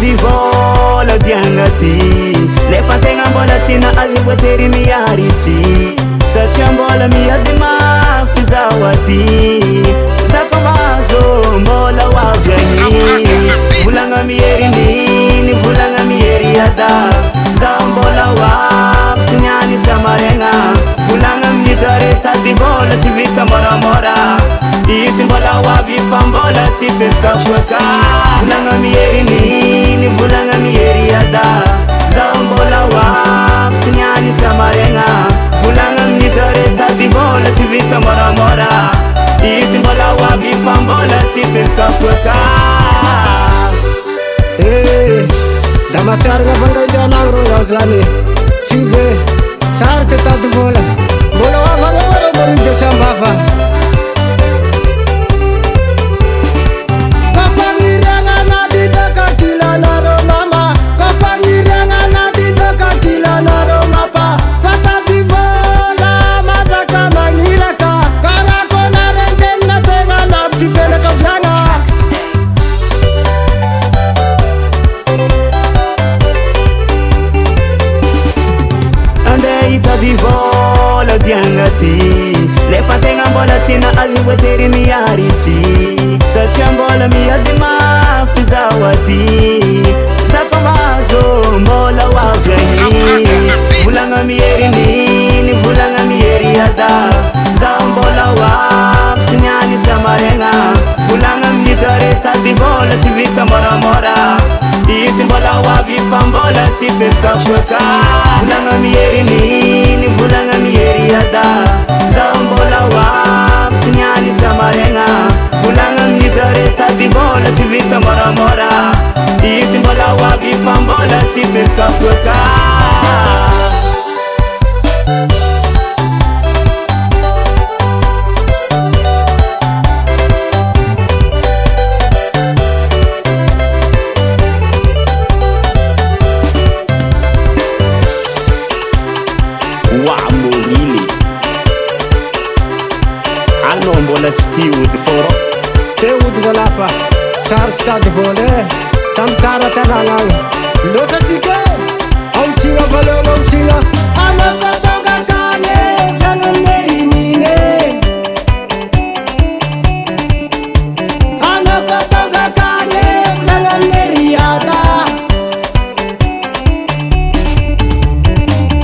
hitady vola diagnaty lefa tegna mbola tsy nahazo voatery miaritsy satria mbola miady mafy zaho aty zakamazo mbola hoavy agny volagna mierininy volagna mihery ada zaho mbola hoavy tsy niany tsamaregna volagna amin'izare tady vola tsy vita moramora izy mbola hoavy fa mbola tsy fekapoaka volagna mierininy volagna mihery ada zaho mbola hoavy tsy niany tsamaregna volagna amin'izare tady vola tsy vita moramora izy mbola hoavy fa mbola tsy fekapoaka da masiaragna fangaindrana rô zany fize sarotsy tady vola mbola hoavagna moramora sambafa hitady vola diagnaty lefa tegna mbola tsy nahazo voatery miaritsy satria mbola miady mafy zaho aty zakamazo mbola hoavy agny volagna mierininy volagna mihery ada zaho mbola hoavy tsy niany tsamaregna volagna amin'izare tady vola tsy vita moramora izy mbola hoavy fa mbola tsy fekapoaka volagna mierininy volagna mihery ada zaho mbola hoavy tsy niany tsamaregna volagna amin'izare tady vola tsy vita moramora izy mbola hoavy fa mbola tsy fekapoaka anao mbola tsy tia ody fôrô te ody zalafa sarotsy tady vola samby sara tanàna agny losasika aotigna valogna osigna anafatonga kane viagnamerinine anafatonga kane viagnameriada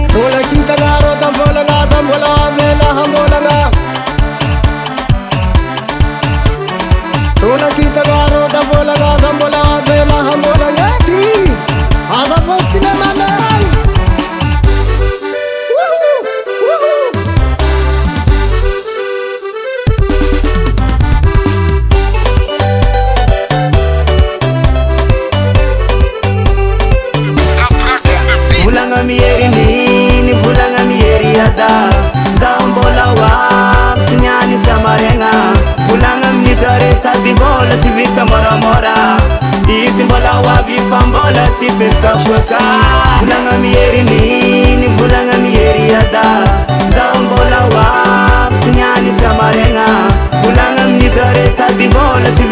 mbola kitagna rô da volagna za mbola avelaha mbolagna Rola kita garo da bola gaza bola vela hambola ngati aza posti na manai volagna mierininy volagna mihery ada zaho mbola hoavy tsy niany tsamaregna volagna amin'izare tady vola tsy vita moramora izy mbola hoavy fa mbola tsy fekapoaka volagna mierininy volagna mihery ada zaho mbola hoavy tsy niany tsamaregna volagna amin'izare tady vola tsy